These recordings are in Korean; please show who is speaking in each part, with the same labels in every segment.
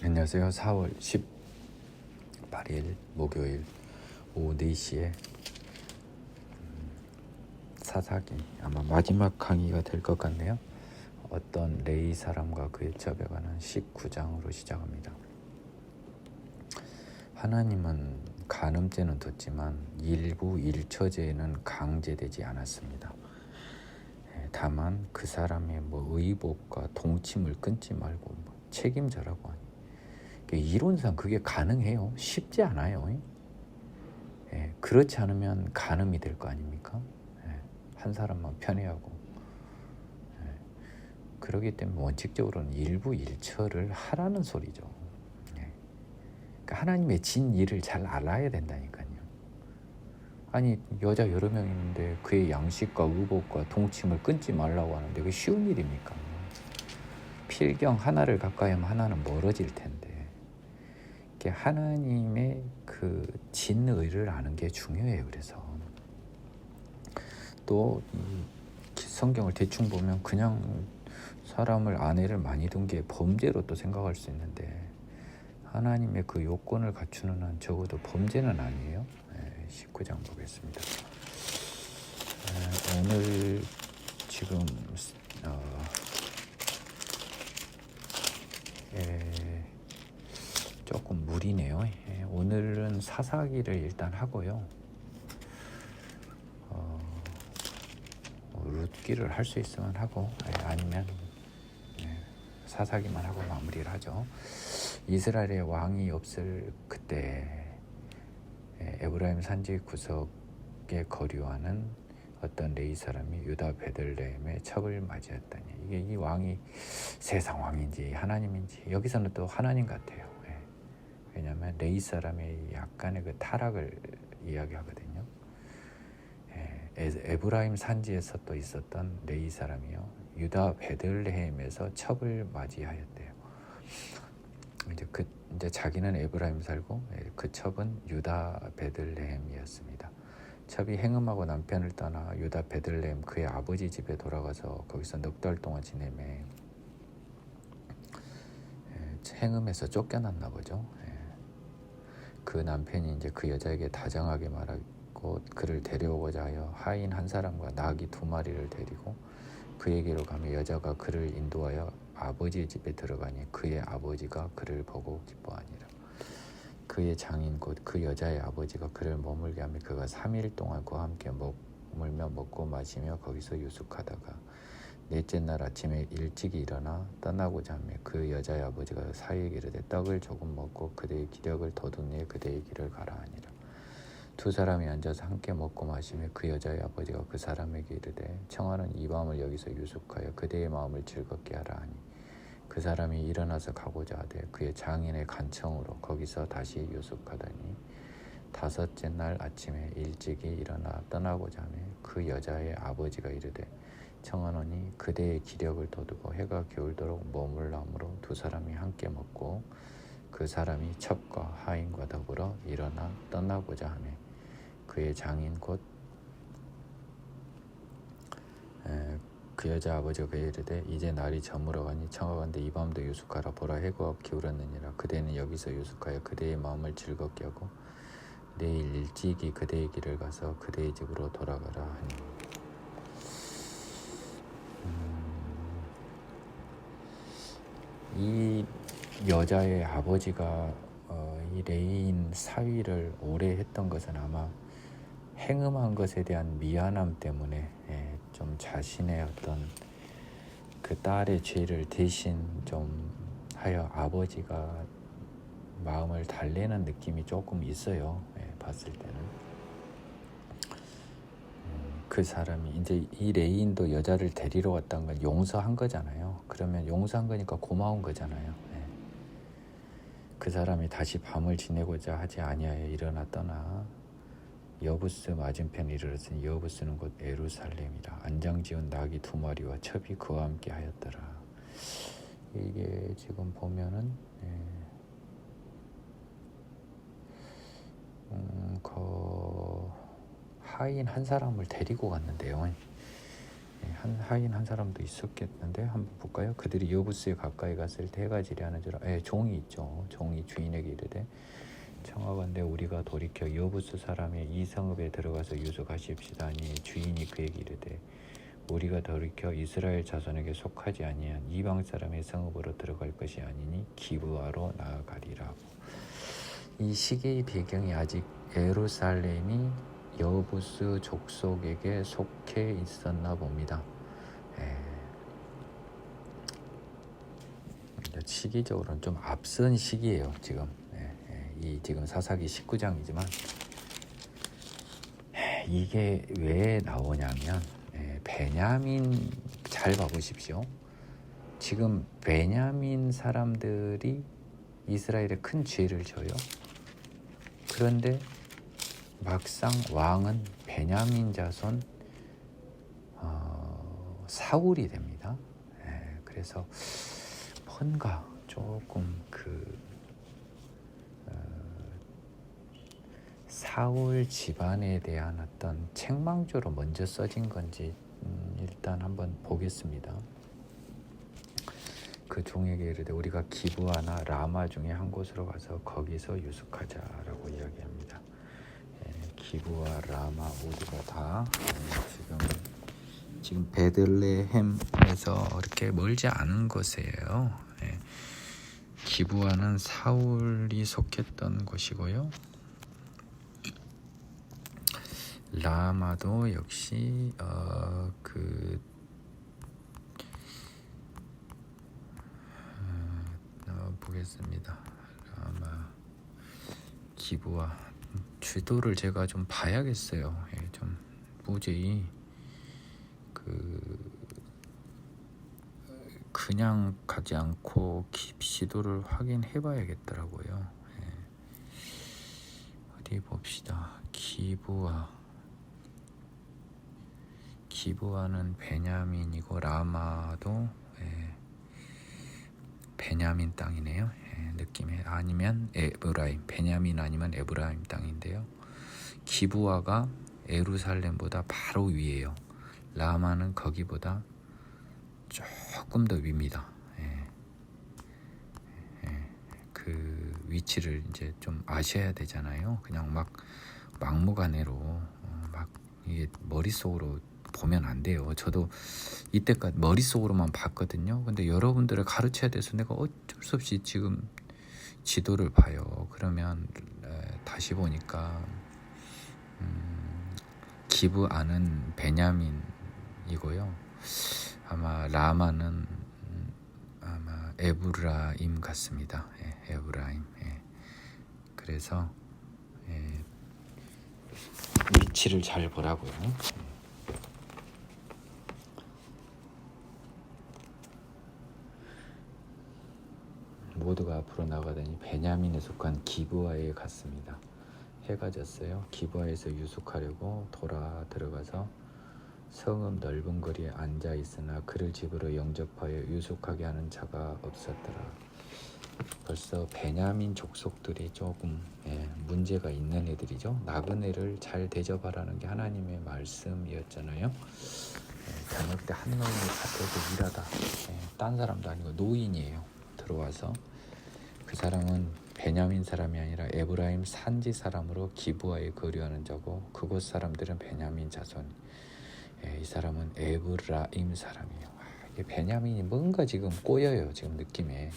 Speaker 1: 안녕하세요. 4월 18일 목요일 오후 4시에 사사기 아마 마지막 강의가 될 것 같네요. 어떤 레이 사람과 그의 첩에 관한 19장으로 시작합니다. 하나님은 간음죄는 뒀지만 일부 일처죄에는 강제되지 않았습니다. 다만 그 사람의 의복과 동침을 끊지 말고 책임져라고 하니 이론상 그게 가능해요. 쉽지 않아요. 그렇지 않으면 간음이 될 거 아닙니까? 한 사람만 편애하고. 그렇기 때문에 원칙적으로는 일부 일처를 하라는 소리죠. 그러니까 하나님의 진 일을 잘 알아야 된다니까요. 아니 여자 여러 명 있는데 그의 양식과 의복과 동침을 끊지 말라고 하는데 그게 쉬운 일입니까? 필경 하나를 가까이 하면 하나는 멀어질 텐데. 하나님의 그 진의를 아는 게 중요해요. 그래서 또 성경을 대충 보면 그냥 사람을 아내를 많이 둔 게 범죄로 또 생각할 수 있는데 하나님의 그 요건을 갖추는 한 적어도 범죄는 아니에요. 19장 보겠습니다. 오늘 지금 조금 무리네요. 오늘은 사사기를 일단 하고요. 룻기를 할 수 있으면 하고 아니면 사사기만 하고 마무리를 하죠. 이스라엘의 왕이 없을 그때 에브라임 산지 구석에 거류하는 어떤 레위 사람이 유다 베들레헴의 첩을 맞이했다니. 이게 이 왕이 세상 왕인지 하나님인지 여기서는 또 하나님 같아요. 왜냐하면 레위 사람의 약간의 그 타락을 이야기하거든요. 에브라임 산지에서 또 있었던 레위 사람이요, 유다 베들레헴에서 첩을 맞이하였대요. 이제 자기는 에브라임 살고 그 첩은 유다 베들레헴이었습니다. 첩이 행음하고 남편을 떠나 유다 베들레헴 그의 아버지 집에 돌아가서 거기서 넉 달 동안 지내매 행음에서 쫓겨났나 보죠. 그 남편이 이제 그 여자에게 다정하게 말하고 그를 데려오고자 하여 하인 한 사람과 나귀 2마리를 데리고 그에게로 가며 여자가 그를 인도하여 아버지의 집에 들어가니 그의 아버지가 그를 보고 기뻐하니라. 그의 장인 곧 그 여자의 아버지가 그를 머물게 하며 그가 3일 동안 그와 함께 머물며 먹고 마시며 거기서 유숙하다가 넷째 날 아침에 일찍이 일어나 떠나고자 하며 그 여자의 아버지가 사위에게 이르되 떡을 조금 먹고 그대의 기력을 돋우니 그대의 길을 가라 하니라. 2 사람이 앉아서 함께 먹고 마시며 그 여자의 아버지가 그 사람에게 이르되 청하는 이 밤을 여기서 유숙하여 그대의 마음을 즐겁게 하라 하니 그 사람이 일어나서 가고자 하되 그의 장인의 간청으로 거기서 다시 유숙하더니 5째 날 아침에 일찍이 일어나 떠나고자 하며 그 여자의 아버지가 이르되 청하노니 그대의 기력을 돋우고 해가 겨울도록 머물라므로 2 사람이 함께 먹고 그 사람이 첩과 하인과 더불어 일어나 떠나고자 하며 그의 장인 곧 그 여자 아버지가 그에 이르되 이제 날이 저물어가니 청하건대 이 밤도 유숙하라. 보라 해가 기울었느니라. 그대는 여기서 유숙하여 그대의 마음을 즐겁게 하고 내일 일찍이 그대의 길을 가서 그대의 집으로 돌아가라 하니. 이 여자의 아버지가 이 레이인 사위를 오래 했던 것은 아마 행음한 것에 대한 미안함 때문에 좀 자신의 어떤 그 딸의 죄를 대신 좀 하여 아버지가 마음을 달래는 느낌이 조금 있어요. 봤을 때는 그 사람이 이제 이 레인도 여자를 데리러 왔다는 건 용서한 거잖아요. 그러면 용서한 거니까 고마운 거잖아요. 그 사람이 다시 밤을 지내고자 하지 아니하여 일어나 떠나 여부스 맞은편에 이르렀으니 여부스는 곧 예루살렘이라. 안장지은 나귀 2마리와 첩이 그와 함께 하였더라. 이게 지금 보면은 그 하인 한 사람을 데리고 갔는데요. 하인 한 사람도 있었겠는데 한번 볼까요? 그들이 여부스에 가까이 갔을 때 해가 지려하는 줄 종이 있죠. 종이 주인에게 이르되 청하건대 우리가 돌이켜 여부스 사람의 이 성읍에 들어가서 유숙하십시다 하니 주인이 그에게 이르되 우리가 돌이켜 이스라엘 자손에게 속하지 아니한 이방 사람의 성읍으로 들어갈 것이 아니니 기브아로 나아가리라. 이 시기의 배경이 아직 예루살렘이 여부스 족속에게 속해 있었나 봅니다. 시기적으로는 좀 앞선 시기예요. 지금 이 지금 사사기 19장이지만 이게 왜 나오냐면 베냐민 잘 봐보십시오. 지금 베냐민 사람들이 이스라엘에 큰 죄를 져요. 그런데 막상 왕은 베냐민 자손 사울이 됩니다. 그래서 뭔가 조금 사울 집안에 대한 어떤 책망조로 먼저 써진 건지 일단 한번 보겠습니다. 그 종에게 이르되 우리가 기브아나 라마 중에 한 곳으로 가서 거기서 유숙하자라고 이야기합니다. 기브아 라마 모두가 다 지금 베들레헴에서 이렇게 멀지 않은 곳이에요. 기브아는 사울이 속했던 곳이고요. 라마도 역시 보겠습니다. 라마, 기브아 지도를 제가 좀 봐야겠어요. 좀 무지히 그냥 가지 않고 지도를 확인해봐야겠더라고요. 어디 봅시다. 기브아는 베냐민이고 라마도 베냐민 땅이네요. 느낌에 아니면 에브라임, 베냐민 아니면 에브라임 땅인데요. 기브아가 예루살렘보다 바로 위에요. 라마는 거기보다 조금 더 위입니다. 그 위치를 이제 좀 아셔야 되잖아요. 그냥 막 막무가내로 막 이게 머릿속으로 보면 안 돼요. 저도 이때까지 머릿속으로만 봤거든요. 근데 여러분들을 가르쳐야 돼서 내가 어쩔 수 없이 지금 지도를 봐요. 그러면 다시 보니까 기브아는 베냐민이고요. 아마 라마는 아마 에브라임 같습니다. 에브라임. 그래서 위치를 잘 보라고요. 모두가 앞으로 나가더니 베냐민에 속한 기브아에 갔습니다. 해가 졌어요. 기브아에서 유숙하려고 돌아 들어가서 성읍 넓은 거리에 앉아 있으나 그를 집으로 영접하여 유숙하게 하는 자가 없었더라. 벌써 베냐민 족속들이 조금 문제가 있는 애들이죠. 나그네를 잘 대접하라는 게 하나님의 말씀이었잖아요. 저녁 때 한 놈이 밭에서 일하다 딴 사람도 아니고 노인이에요. 들어와서 그 사람은 베냐민 사람이 아니라 에브라임 산지 사람으로 기브아에 거류하는 자고 그곳 사람들은 베냐민 자손. 이 사람은 에브라임 사람이에요. 이게 베냐민이 뭔가 지금 꼬여요. 지금 느낌에.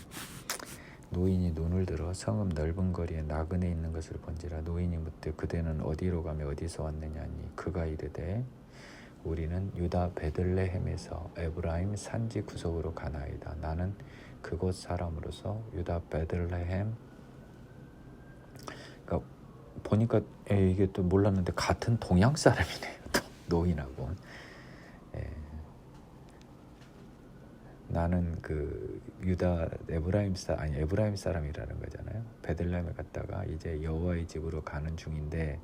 Speaker 1: 노인이 눈을 들어 성읍 넓은 거리에 나그네 있는 것을 본지라. 노인이 묻되 그대는 어디로 가며 어디서 왔느냐니 그가 이르되 우리는 유다 베들레헴에서 에브라임 산지 구석으로 가나이다. 나는 그곳 사람으로서 유다 베들레헴. 그러니까 보니까 이게 또 몰랐는데 같은 동양 사람이네요. 노인하고. 나는 그 유다 에브라임 사람이라는 거잖아요. 베들레헴에 갔다가 이제 여호와의 집으로 가는 중인데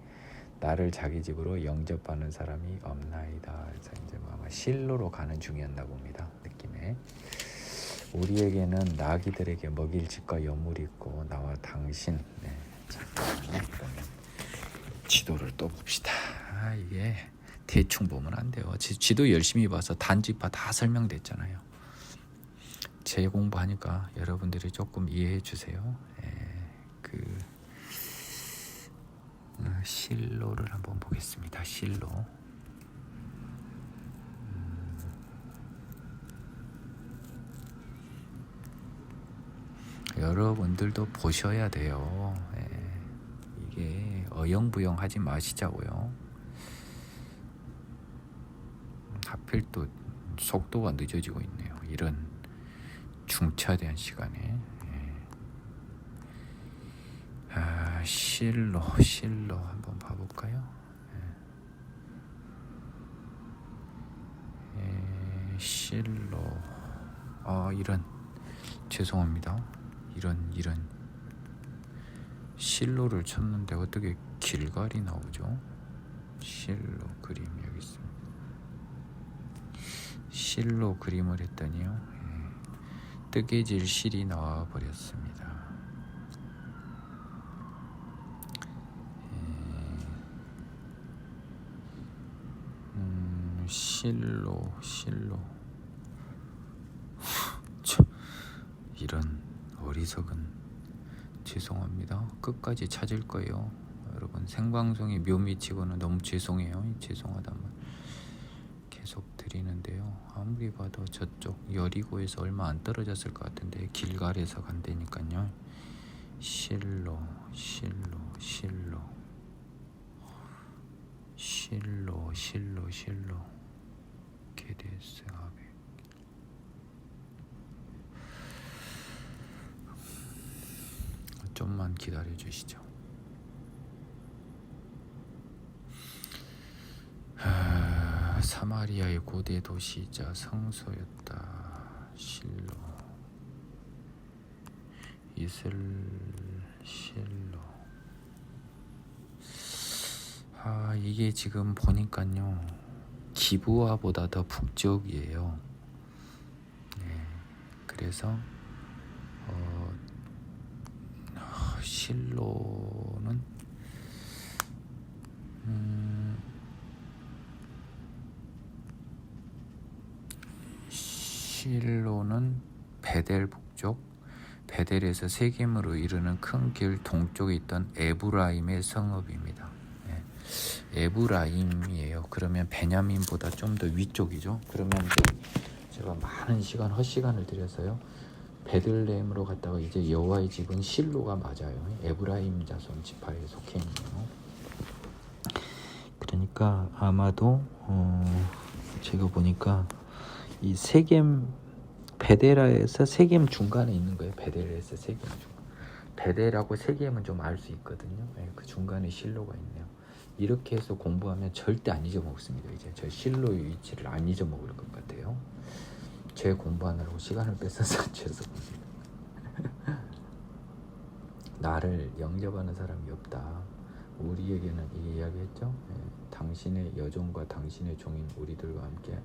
Speaker 1: 나를 자기 집으로 영접하는 사람이 없나이다. 그래서 이제 아마 실로로 가는 중이었나 봅니다. 느낌에. 우리에게는 나귀들에게 먹일 집과 여물이 있고 나와 당신. 잠깐만요. 그러면 지도를 또 봅시다. 이게 대충 보면 안 돼요. 지도 열심히 봐서 단지파 다 설명됐잖아요. 제 공부하니까 여러분들이 조금 이해해 주세요. 실로를 한번 보겠습니다. 실로. 여러분들도 보셔야 돼요. 이게 어영부영하지 마시자고요. 하필 또 속도가 늦어지고 있네요. 이런 중차대한 시간에. 실로 한번 봐볼까요? 실로. 이런, 죄송합니다. 이런 실로를 쳤는데 어떻게 길갈이 나오죠? 실로 그림 여기 있습니다. 실로 그림을 했더니요, 뜨개질 실이 나와 버렸습니다. 실로 이런 어리석은, 죄송합니다. 끝까지 찾을 거예요. 여러분 생방송이 묘미치고는 너무 죄송해요. 죄송하단 말 계속 드리는데요. 아무리 봐도 저쪽 여리고에서 얼마 안 떨어졌을 것 같은데 길갈에서 간다니까요. 실로 KDS 아베. 좀만 기다려 주시죠. 사마리아의 고대 도시이자 성소였다. 실로. 실로. 이게 지금 보니까요, 기부아보다 더 북쪽이에요. 그래서 실로는 베델 북쪽, 베델에서 세겜으로 이르는 큰 길 동쪽에 있던 에브라임의 성읍입니다. 에브라임이에요. 그러면 베냐민보다 좀 더 위쪽이죠. 그러면 제가 많은 시간, 헛시간을 들여서요, 베들레헴으로 갔다가 이제 여호와의 집은 실로가 맞아요. 에브라임 자손 지파에 속해 있네요. 그러니까 아마도 제가 보니까 이 세겜, 베델에서 세겜 중간에 있는 거예요. 베델에서 세겜 중간. 베델하고 세겜은 좀 알 수 있거든요. 그 중간에 실로가 있네요. 이렇게 해서 공부하면 절대 안 잊어먹습니다. 이제 저 실로의 위치를 안 잊어먹을 것 같아요. 제 공부하느라고 시간을 뺏어서 죄송합니다. 나를 영접하는 사람이 없다. 우리에게는 이 이야기했죠. 당신의 여종과 당신의 종인 우리들과 함께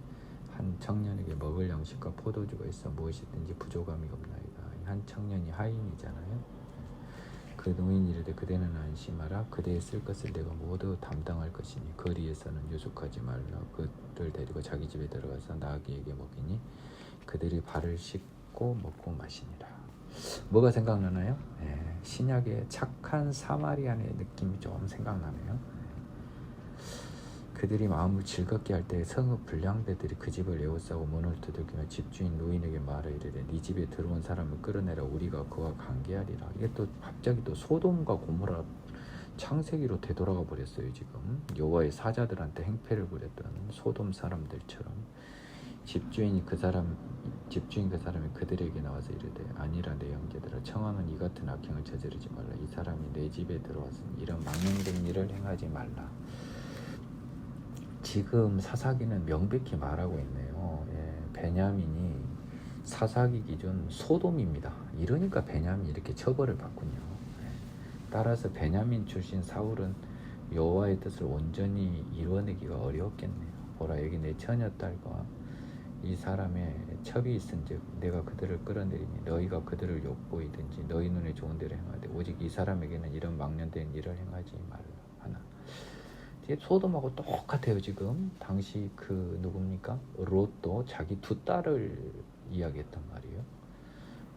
Speaker 1: 한 청년에게 먹을 양식과 포도주가 있어 무엇이든지 부족함이 없나이다. 한 청년이 하인이잖아요. 그 노인이 이르되 그대는 안심하라. 그대의 쓸 것을 내가 모두 담당할 것이니 거리에서는 유숙하지 말라. 그를 데리고 자기 집에 들어가서 나귀에게 먹이니 그들이 발을 씻고 먹고 마시니라. 뭐가 생각나나요? 신약의 착한 사마리안의 느낌이 좀 생각나네요. 그들이 마음을 즐겁게 할 때 성읍 불량배들이 그 집을 에워싸고 문을 두들기며 집주인 노인에게 말하 이르되 네 집에 들어온 사람을 끌어내라. 우리가 그와 관계하리라. 이게 또 갑자기 또 소돔과 고모라 창세기로 되돌아가 버렸어요. 지금 여호와의 사자들한테 행패를 부렸던 소돔 사람들처럼 집주인 그 사람이 그들에게 나와서 이르되 아니라 내 형제들아, 청하는 이 같은 악행을 저지르지 말라. 이 사람이 내 집에 들어왔으니 이런 망령된 일을 행하지 말라. 지금 사사기는 명백히 말하고 있네요. 베냐민이 사사기 기준 소돔입니다. 이러니까 베냐민이 이렇게 처벌을 받군요. 따라서 베냐민 출신 사울은 여호와의 뜻을 온전히 이루어내기가 어려웠겠네요. 보라, 여기 내 처녀딸과 이 사람의 첩이 있은즉 내가 그들을 끌어내리니 너희가 그들을 욕보이든지 너희 눈에 좋은 대로 행하되 오직 이 사람에게는 이런 망령된 일을 행하지 말라 하나. 이게 소돔하고 똑같아요. 지금 당시 그 누굽니까? 롯도 자기 두 딸을 이야기했단 말이에요.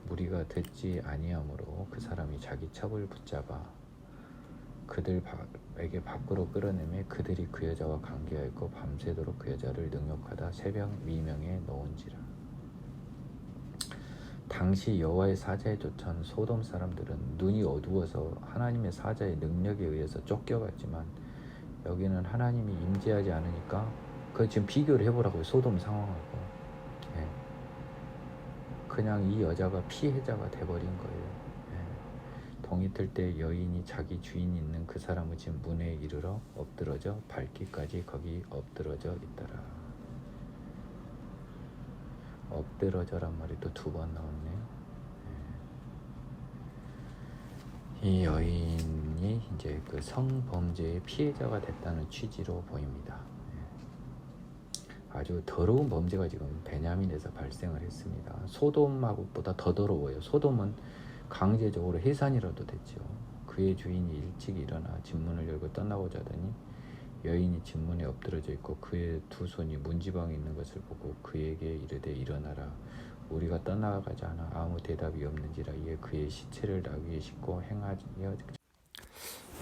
Speaker 1: 무리가 듣지 아니하므로 그 사람이 자기 첩을 붙잡아 그들에게 밖으로 끌어내매 그들이 그 여자와 관계하였고 밤새도록 그 여자를 능욕하다 새벽 미명에 놓은지라. 당시 여호와의 사자에 쫓아온 소돔 사람들은 눈이 어두워서 하나님의 사자의 능력에 의해서 쫓겨갔지만 여기는 하나님이 임재하지 않으니까 그 지금 비교를 해보라고요. 소돔 상황하고. 예. 그냥 이 여자가 피해자가 돼버린 거예요. 예. 동이 틀 때 여인이 자기 주인이 있는 그 사람의 집 문에 이르러 엎드러져 밟기까지 거기 엎드러져 있더라. 엎드러져란 말이 또 두 번 나왔네요. 예. 이 여인이 이제 그 성범죄의 피해자가 됐다는 취지로 보입니다. 아주 더러운 범죄가 지금 베냐민에서 발생을 했습니다. 소돔하고보다 더 더러워요. 소돔은 강제적으로 해산이라도 됐죠. 그의 주인이 일찍 일어나 집문을 열고 떠나고자 하더니 여인이 집문에 엎드러져 있고 그의 두 손이 문지방에 있는 것을 보고 그에게 이르되 일어나라. 우리가 떠나가자 하나 아무 대답이 없는지라. 이에 그의 시체를 나귀에 싣고 행하여.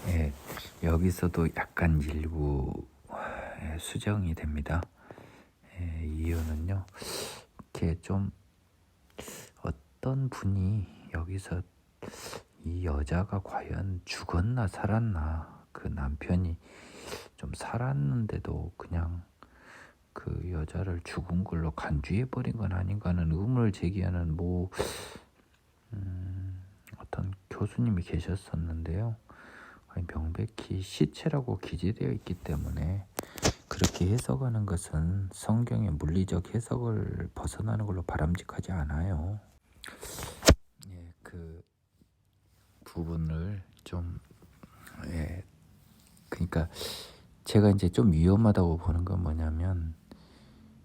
Speaker 1: 예, 여기서도 약간 일부 수정이 됩니다. 이유는요, 이렇게 좀 어떤 분이 여기서 이 여자가 과연 죽었나 살았나, 그 남편이 좀 살았는데도 그냥 그 여자를 죽은 걸로 간주해 버린 건 아닌가 하는 의문을 제기하는 어떤 교수님이 계셨었는데요. 명백히 시체라고 기재되어 있기 때문에 그렇게 해석하는 것은 성경의 물리적 해석을 벗어나는 걸로 바람직하지 않아요. 예, 그 부분을 좀, 그러니까 제가 이제 좀 위험하다고 보는 건 뭐냐면,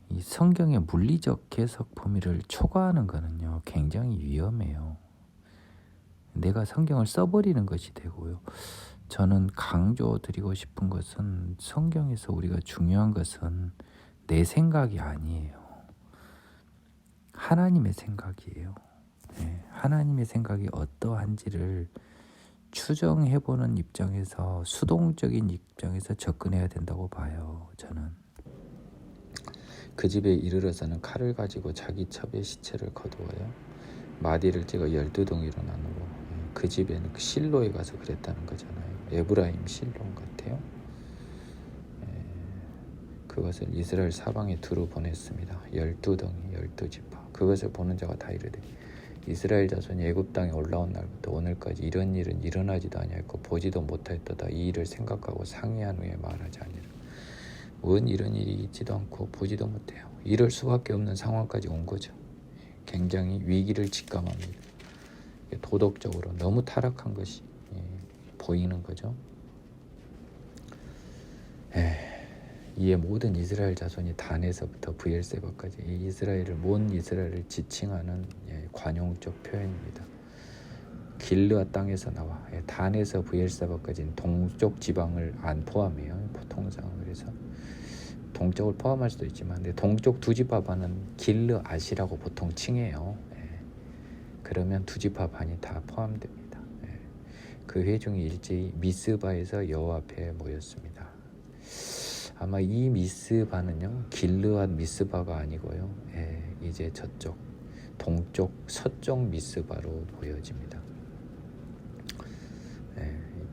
Speaker 1: 이 성경의 물리적 해석 범위를 초과하는 거는요, 굉장히 위험해요. 내가 성경을 써버리는 것이 되고요. 저는 강조드리고 싶은 것은 성경에서 우리가 중요한 것은 내 생각이 아니에요. 하나님의 생각이에요. 네, 하나님의 생각이 어떠한지를 추정해보는 입장에서, 수동적인 입장에서 접근해야 된다고 봐요. 저는. 그 집에 이르러서는 칼을 가지고 자기 첩의 시체를 거두어요. 마디를 찍어 12덩이로 나누고, 그 집에는 실로에 가서 그랬다는 거잖아요. 에브라임 실로 같아요. 그것을 이스라엘 사방에 두루 보냈습니다. 12덩이 12지파. 그것을 보는 자가 다 이르되 이스라엘 자손이 애굽 땅에 올라온 날부터 오늘까지 이런 일은 일어나지도 아니하였고 보지도 못하였도다. 이 일을 생각하고 상의한 후에 말하지 아니라. 원 이런 일이 있지도 않고 보지도 못해요. 이럴 수밖에 없는 상황까지 온 거죠. 굉장히 위기를 직감합니다. 도덕적으로 너무 타락한 것이 보이는 거죠. 이에 모든 이스라엘 자손이 단에서부터 브엘세바까지, 이 이스라엘을 몬 이스라엘을 지칭하는 관용적 표현입니다. 길르아 땅에서 나와 단에서 브엘세바까지는 동쪽 지방을 안 포함해요. 보통상. 그래서 동쪽을 포함할 수도 있지만, 근데 동쪽 두 지파 반은 길르앗이라고 보통 칭해요. 그러면 두 지파 반이 다 포함됩니다. 그 회중이 일제히 미스바에서 여호와 앞에 모였습니다. 아마 이 미스바는요, 길르앗 미스바가 아니고요, 이제 저쪽 동쪽 서쪽 미스바로 보여집니다.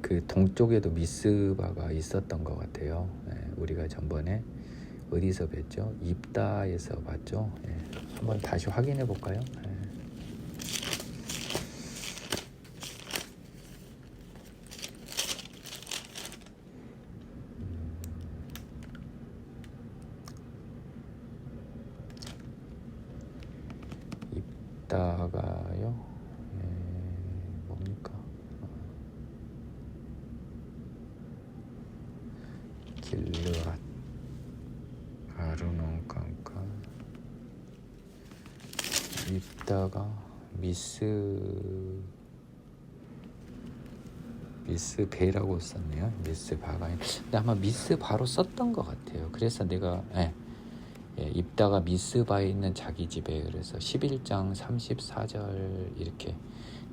Speaker 1: 그 동쪽에도 미스바가 있었던 것 같아요. 우리가 전번에 어디서 뵀죠? 입다에서 봤죠. 한번 다시 확인해 볼까요? 입다가요. 뭡니까? 길르앗 아르논 강가. 입다가 미스 베라고 썼네요. 미스 바가. 근데 아마 미스 바로 썼던 것 같아요. 그래서 내가 입다가 미스 바에 있는 자기 집에 그래서 11장 34절 이렇게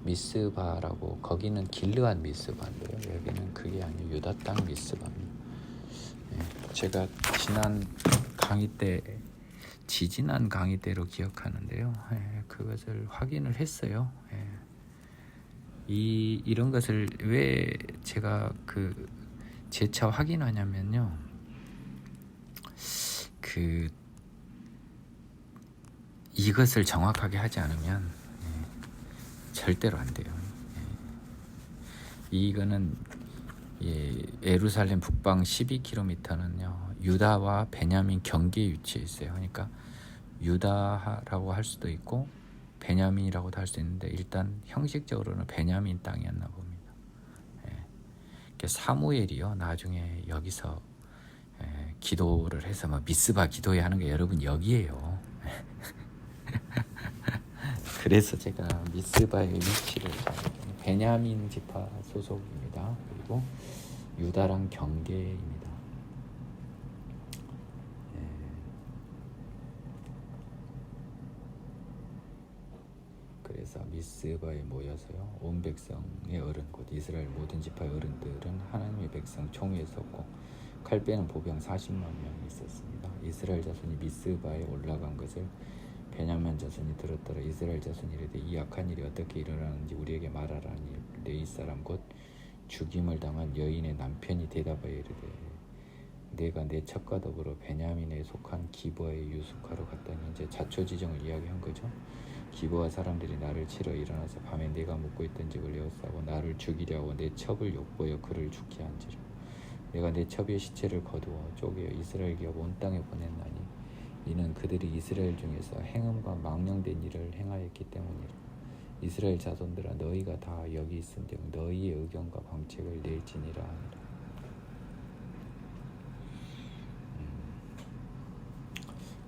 Speaker 1: 미스바라고, 거기는 길르앗 미스바인데요. 여기는 그게 아니고 유다 땅 미스바입니다. 제가 지지난 강의 때로 기억하는데요. 그것을 확인을 했어요. 이런 것을 왜 제가 재차 확인하냐면요. 이것을 정확하게 하지 않으면 절대로 안 돼요. 이거는 예루살렘 북방 12km는요 유다와 베냐민 경계에 위치해 있어요. 그러니까 유다라고 할 수도 있고 베냐민이라고도 할 수 있는데, 일단 형식적으로는 베냐민 땅이었나 봅니다. 사무엘이요 나중에 여기서 기도를 해서 미스바 기도회 하는 게 여러분 여기에요. 그래서 제가 미스바의 위치를 베냐민 지파 소속입니다. 그리고 유다랑 경계입니다. 그래서 미스바에 모여서요 온 백성의 어른 곧 이스라엘 모든 지파의 어른들은 하나님의 백성 총회에 섰고 칼 빼는 보병 40만 명이 있었습니다. 이스라엘 자손이 미스바에 올라간 것을 베냐민 자손이 들었더라. 이스라엘 자손이 이르되 이 악한 일이 어떻게 일어나는지 우리에게 말하라니. 네이 사람 곧 죽임을 당한 여인의 남편이 대답하여 이르되 내가 내 첩과 더불어 베냐민에 속한 기브아에 유숙하러 갔더니, 이제 자초지정을 이야기한 거죠. 기브아 사람들이 나를 치러 일어나서 밤에 내가 묵고 있던 집을 에워싸고 나를 죽이려 하고 내 첩을 욕보여 그를 죽게 한지라. 내가 내 첩의 시체를 거두어 쪼개어 이스라엘 기업 온 땅에 보냈나니 이는 그들이 이스라엘 중에서 행음과 망령된 일을 행하였기 때문이라. 이스라엘 자손들아 너희가 다 여기 있은즉 너희의 의견과 방책을 낼지니라 하니라.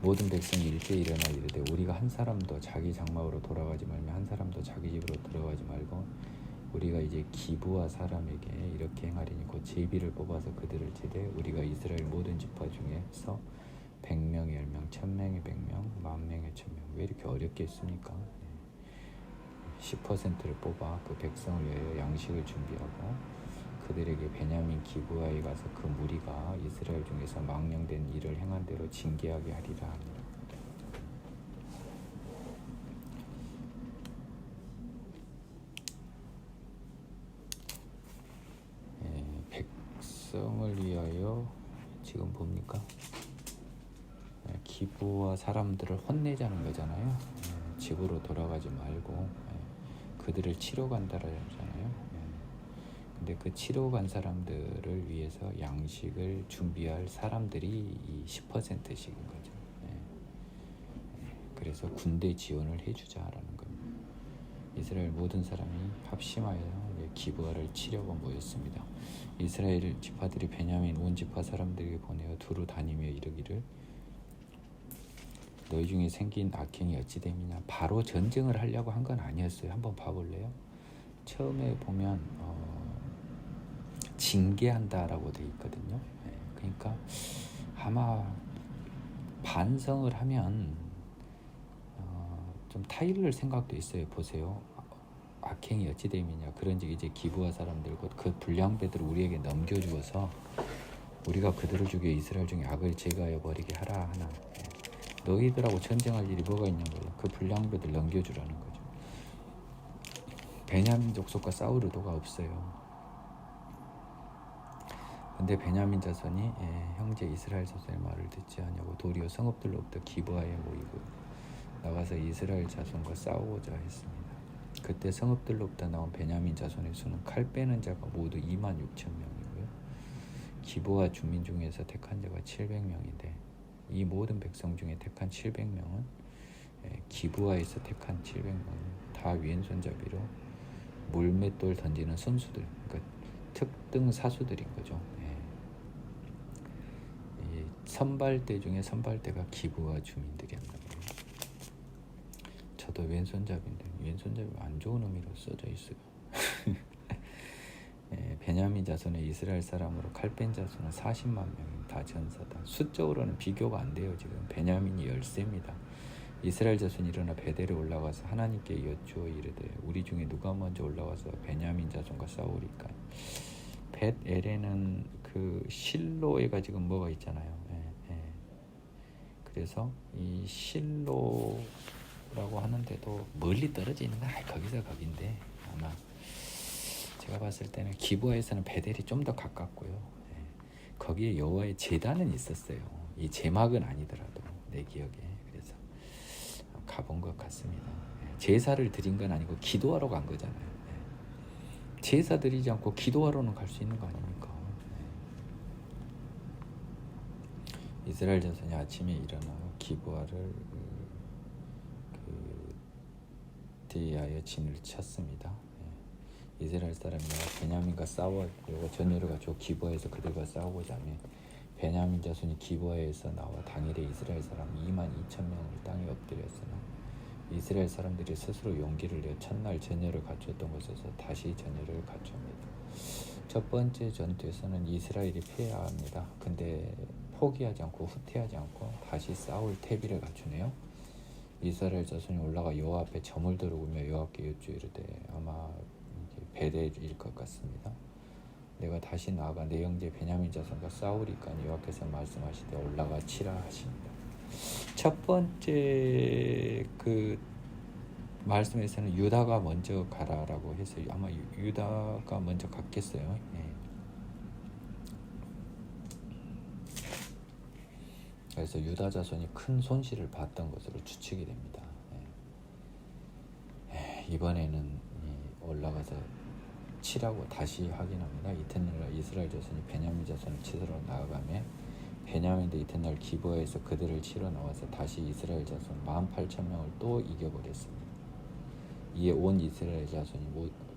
Speaker 1: 모든 백성이 일제히 일어나 이르되 우리가 한 사람도 자기 장막으로 돌아가지 말며 한 사람도 자기 집으로 들어가지 말고 우리가 이제 기브아 사람에게 이렇게 행하리니 곧 제비를 뽑아서 그들을 제대 우리가 이스라엘 모든 지파 중에서 100명의 10명, 1000명의 100명, 10,000명의 1000명. 왜 이렇게 어렵게 했습니까? 10%를 뽑아 그 백성을 위하여 양식을 준비하고 그들에게 베냐민 기브아에 가서 그 무리가 이스라엘 중에서 망령된 일을 행한 대로 징계하게 하리라 하니라. 백성을 위하여 지금 봅니까? 기브아 사람들을 혼내자는 거잖아요. 집으로 돌아가지 말고 그들을 치러 간다라잖아요. 근데 그 치러 간 사람들을 위해서 양식을 준비할 사람들이 이 10%씩인 거죠. 그래서 군대 지원을 해주자라는 겁니다. 이스라엘 모든 사람이 합심하여 기브아를 치려고 모였습니다. 이스라엘 지파들이 베냐민 온 지파 사람들에게 보내어 두루 다니며 이르기를 너희 중에 생긴 악행이 어찌 됨이냐. 바로 전쟁을 하려고 한 건 아니었어요. 한번 봐볼래요? 처음에 보면 징계한다라고 돼 있거든요. 그러니까 아마 반성을 하면 좀 타이를 생각도 있어요. 보세요. 악행이 어찌 됨이냐. 그런즉 이제 기브아 사람들 곧 그 불량배들을 우리에게 넘겨주어서 우리가 그들을 죽여 이스라엘 중에 악을 제거하여 버리게 하라 하나. 너희들하고 전쟁할 일이 뭐가 있는 거예요? 그 불량배들 넘겨주라는 거죠. 베냐민 족속과 싸울 의도가 없어요. 근데 베냐민 자손이 형제 이스라엘 자손의 말을 듣지 않냐고 도리어 성읍들로부터 기브아에 모이고 나가서 이스라엘 자손과 싸우고자 했습니다. 그때 성읍들로부터 나온 베냐민 자손의 수는 칼 빼는 자가 모두 26,000명이고요. 기브아 주민 중에서 택한 자가 700명인데 이 모든 백성 중에 택한 700명은 기브아에서 택한 700명은 다 왼손잡이로 물맷돌 던지는 선수들, 그러니까 특등 사수들인 거죠. 선발대 중에 선발대가 기브아 주민들이었나 봐요. 저도 왼손잡이인데 왼손잡이가 안 좋은 의미로 써져 있어요. 베냐민 자손의 이스라엘 사람으로 칼 뺀 자손은 40만 명이 다 전사다. 수적으로는 비교가 안 돼요. 지금 베냐민이 열세입니다. 이스라엘 자손이 일어나 베델에 올라가서 하나님께 여쭈어 이르되 우리 중에 누가 먼저 올라가서 베냐민 자손과 싸우리까. 벳엘에는 그 실로에가 지금 뭐가 있잖아요. 그래서 이 실로라고 하는데도 멀리 떨어져 있는 건 거기서 거긴데 아마 제가 봤을 때는 기브아에서는 베델이 좀 더 가깝고요. 거기에 여호와의 제단은 있었어요. 이 제막은 아니더라도 내 기억에. 그래서 가본 것 같습니다. 제사를 드린 건 아니고 기도하러 간 거잖아요. 제사 드리지 않고 기도하러는 갈 수 있는 거 아닙니까? 이스라엘 자손이 아침에 일어나 기브아를 대하여 진을 쳤습니다. 이스라엘 사람이 베냐민과 싸우려고 전열을 갖추어 기브아에서 그들과 싸우고자 하며 베냐민 자손이 기브아에서 나와 당일에 이스라엘 사람 22,000명을 땅에 엎드렸으나 이스라엘 사람들이 스스로 용기를 내어 첫날 전열을 갖추었던 곳에서 다시 전열을 갖춥니다. 첫 번째 전투에서는 이스라엘이 패합니다. 근데 포기하지 않고 후퇴하지 않고 다시 싸울 태비를 갖추네요. 이스라엘 자손이 올라가 여호와 앞에 점을 들어오며 여호와께 여쭈어 이르되 아마 베델일 것 같습니다. 내가 다시 나아가 내 형제 베냐민 자손과 싸우리까니 여호와께서 말씀하시되 올라가 치라 하십니다. 첫 번째 그 말씀에서는 유다가 먼저 가라라고 해서 아마 유다가 먼저 갔겠어요. 그래서 유다 자손이 큰 손실을 봤던 것으로 추측이 됩니다. 이번에는 올라가서 치라고 다시 확인합니다. 이튿날 이스라엘 자손이 베냐민 자손을 치러 나아가며 베냐민도 이튿날 기브아에서 그들을 치러 나와서 다시 이스라엘 자손 18,000명을 또 이겨버렸습니다. 이에 온 이스라엘 자손이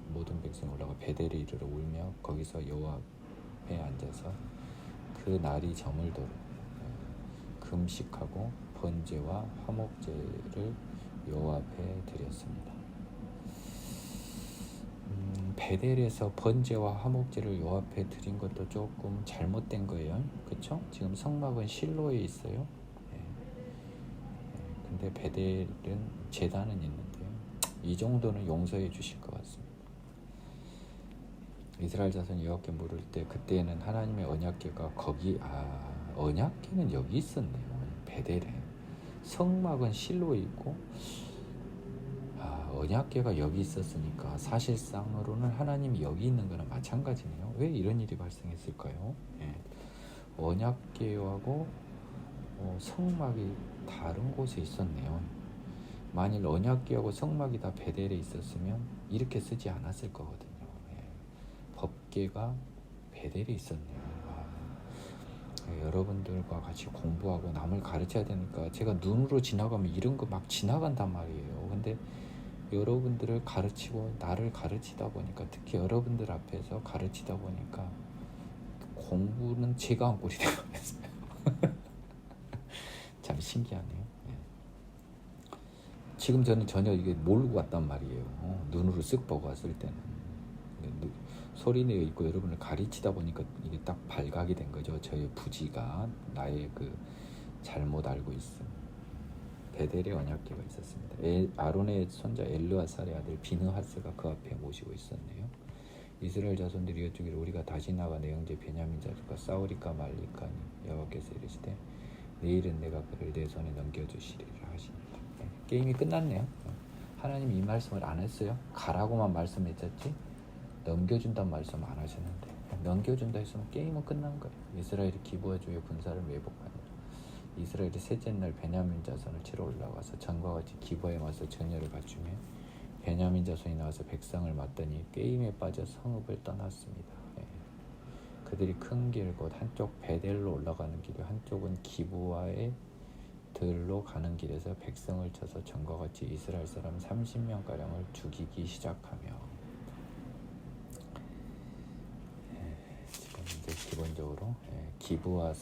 Speaker 1: 모든 백성이 올라가 베델에 이르러 울며 거기서 여호와 앞에 앉아서 그 날이 저물도록 금식하고 번제와 화목제를 여호와 앞에 드렸습니다. 베델에서 번제와 화목제를 여호와 앞에 드린 것도 조금 잘못된 거예요. 그렇죠? 지금 성막은 실로에 있어요. 근데 베델은 제단은 있는데요. 이 정도는 용서해 주실 것 같습니다. 이스라엘 자손이 여호와께 물을 때 그때는 하나님의 언약궤가 거기 언약궤는 여기 있었네요. 베델에. 성막은 실로에 있고 언약궤가 여기 있었으니까 사실상으로는 하나님이 여기 있는 거나 마찬가지네요. 왜 이런 일이 발생했을까요? 언약궤하고 성막이 다른 곳에 있었네요. 만일 언약궤하고 성막이 다 베델에 있었으면 이렇게 쓰지 않았을 거거든요. 법궤가 베델에 있었네요. 여러분들과 같이 공부하고 남을 가르쳐야 되니까 제가 눈으로 지나가면 이런 거 막 지나간단 말이에요. 근데 여러분들을 가르치고 나를 가르치다 보니까 특히 여러분들 앞에서 가르치다 보니까 공부는 제가 한 꼴이 되어버렸어요. 참 신기하네요. 지금 저는 전혀 이게 모르고 왔단 말이에요. 눈으로 쓱 보고 왔을 때는 소리내어 있고 여러분을 가르치다 보니까 이게 딱 발각이 된 거죠. 저의 부지가 나의 그 잘못 알고 있음. 베델에 언약궤가 있었습니다. 아론의 손자 엘르아살의 아들 비느하스가 그 앞에 모시고 있었네요. 이스라엘 자손들이 여쭈기를 우리가 다시 나가 내 형제 베냐민 자손과 싸우리까 말리까니 여호와께서 이르시되 내일은 내가 그를 내 손에 넘겨주시리라 하십니다. 게임이 끝났네요. 하나님이 이 말씀을 안 했어요. 가라고만 말씀했었지 넘겨준다는 말씀 안 하셨는데 넘겨준다 했으면 게임은 끝난 거예요. 이스라엘이 기브아 주의 군사를 매복하니라. 이스라엘이 셋째 날 베냐민 자손을 치러 올라가서 전과 같이 기브아에 와서 전열을 갖추며 베냐민 자손이 나와서 백성을 맞더니 게임에 빠져 성읍을 떠났습니다. 그들이 큰 길 곧 한쪽 베델로 올라가는 길이 한쪽은 기브아의 들로 가는 길에서 백성을 쳐서 전과 같이 이스라엘 사람 30명가량을 죽이기 시작하며 지금 이제 기본적으로 기브아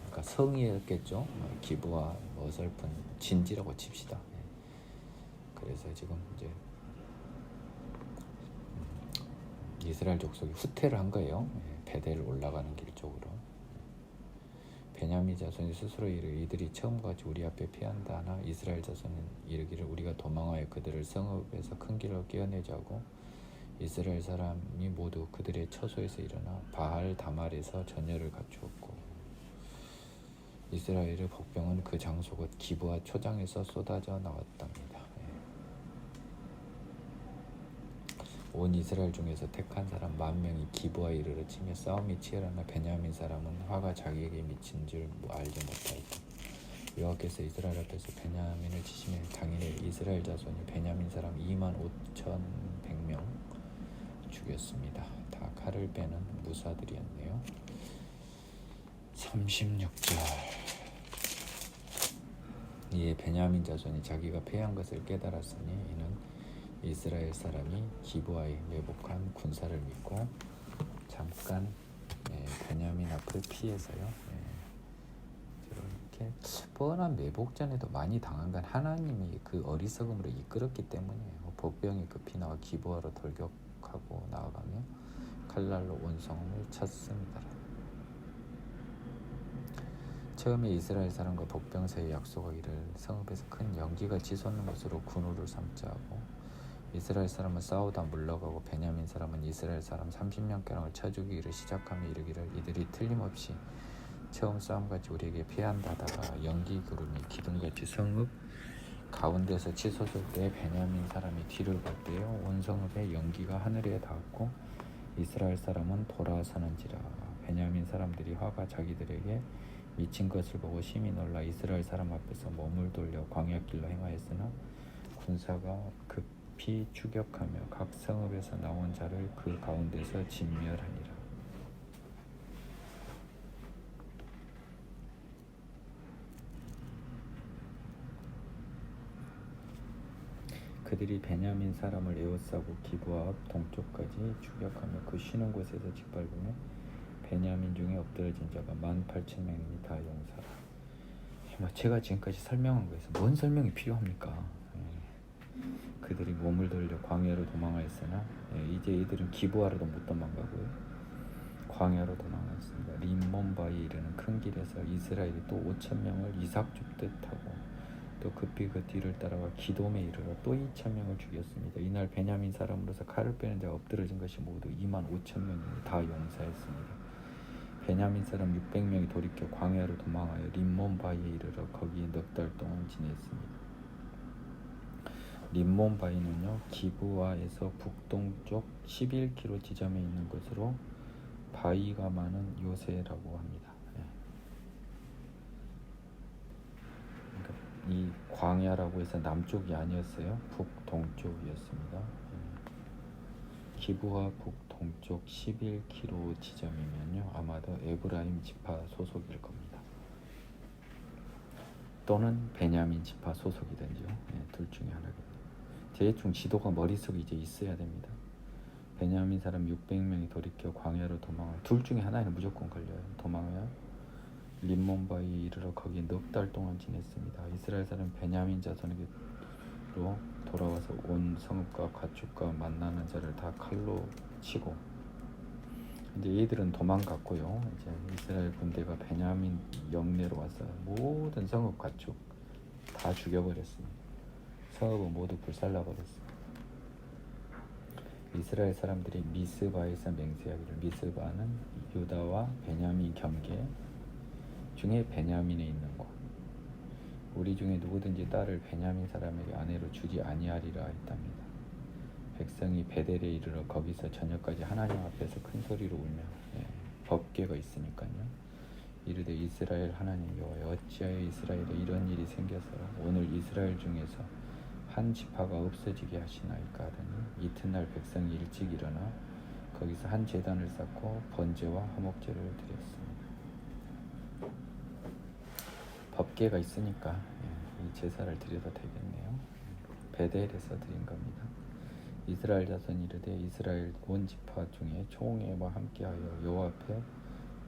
Speaker 1: 그러니까 성이었겠죠. 기브아 어설픈 진지라고 칩시다. 그래서 지금 이제 이스라엘 족속이 후퇴를 한 거예요. 베델 올라가는 길 쪽으로. 베냐민 자손이 스스로 이들이 처음과 같이 우리 앞에 피한다 하나 이스라엘 자손은 이르기를 우리가 도망하여 그들을 성읍에서 큰 길로 깨어내자고 이스라엘 사람이 모두 그들의 처소에서 일어나 바알 다말에서 전열을 갖추었고 이스라엘의 복병은 그 장소 곧 기브와 초장에서 쏟아져 나왔답니다. 온 이스라엘 중에서 택한 사람 10,000명이 기브와 이르러 치며 싸움이 치열하나 베냐민 사람은 화가 자기에게 미친 줄 알지 못하였다. 여호와께서 이스라엘 앞에서 베냐민을 치시며 당일에 이스라엘 자손이 베냐민 사람 25,100명 죽였습니다. 다 칼을 빼는 무사들이었네요. 36절 이에 베냐민 자손이 자기가 패한 것을 깨달았으니 이는 이스라엘 사람이 기브아에 매복한 군사를 믿고 잠깐 베냐민 앞을 피해서요. 이렇게 뻔한 매복전에도 많이 당한 건 하나님이 그 어리석음으로 이끌었기 때문이에요. 복병이 급히 나와 기브아로 돌격하고 나아가며 칼날로 온 성을 쳤습니다. 처음에 이스라엘 사람과 복병 사이에 약속하기를 성읍에서 큰 연기가 치솟는 것으로 군우를 삼자 하고 이스라엘 사람은 싸우다 물러가고 베냐민 사람은 이스라엘 사람 30명가량을 쳐 죽이기를 시작하며 이르기를 이들이 틀림없이 처음 싸움같이 우리에게 피한다 하다가 연기 구름이 기둥같이 성읍 가운데서 치솟을 때 베냐민 사람이 뒤를 갈 때에 온 성읍의 연기가 하늘에 닿았고 이스라엘 사람은 돌아서는지라. 베냐민 사람들이 화가 자기들에게 미친 것을 보고 심히 놀라 이스라엘 사람 앞에서 몸을 돌려 광야길로 행하였으나 군사가 급히 추격하며 각 성읍에서 나온 자를 그 가운데서 진멸하니라. 그들이 베냐민 사람을 에워싸고 기브아 앞 동쪽까지 추격하며 그 쉬는 곳에서 짓밟으며 베냐민 중에 엎드러진 자가 18,000명이니 다 용사라. 제가 지금까지 설명한 거에서 뭔 설명이 필요합니까? 그들이 몸을 돌려 광야로 도망하였으나 이제 이들은 기브아로도 못 도망가고요. 광야로 도망하였습니다. 림몬바에 이르는 큰 길에서 이스라엘이 또 5,000명을 이삭 줍듯 하고 또 급히 그 뒤를 따라와 기돔에 이르러 또 2,000명을 죽였습니다. 이날 베냐민 사람으로서 칼을 빼는 자가 엎드러진 것이 모두 25,000명이니 다 용사였습니다. 베냐민 사람 600명이 돌이켜 광야로 도망하여 림몬바에 이르러 거기에 넉 달 동안 지냈습니다. 림몬바이는요 기브아에서 북동쪽 11km 지점에 있는 것으로 바위가 많은 요새라고 합니다. 그러니까 이 광야라고 해서 남쪽이 아니었어요. 북동쪽이었습니다. 기브아 북동쪽 11km 지점이면요 아마도 에브라임 지파 소속일 겁니다. 또는 베냐민 지파 소속이든지요. 둘 중에 하나겠네요. 대충 지도가 머릿속에 이제 있어야 됩니다. 베냐민 사람 600명이 돌이켜 광야로 도망하여 둘 중에 하나에는 무조건 걸려요. 도망하여 림몬바에 이르러 거기 넉 달 동안 지냈습니다. 이스라엘 사람 베냐민 자손에게로 돌아와서 온 성읍과 가축과 만나는 자를 다 칼로 치고 이제 얘들은 도망갔고요. 이제 이스라엘 군대가 베냐민 영내로 와서 모든 성읍 가축 다 죽여버렸습니다. 성읍은 모두 불살라버렸습니다. 이스라엘 사람들이 미스바에서 맹세하기를 미스바는 유다와 베냐민 경계 중에 베냐민에 있는 곳 우리 중에 누구든지 딸을 베냐민 사람에게 아내로 주지 아니하리라 했답니다. 백성이 베델에 이르러 거기서 저녁까지 하나님 앞에서 큰 소리로 울며 법궤가 있으니까요. 이르되 이스라엘 하나님 여호와여 어찌하여 이스라엘에 이런 일이 생겨서 오늘 이스라엘 중에서 한 지파가 없어지게 하시나이까 하더니 이튿날 백성이 일찍 일어나 거기서 한 제단을 쌓고 번제와 화목제를 드렸습니다. 법궤가 있으니까 이 제사를 드려도 되겠네요. 베델에서 드린 겁니다. 이스라엘 자손 이르되 이스라엘 온 지파 중에 총회와 함께하여 여호와 앞에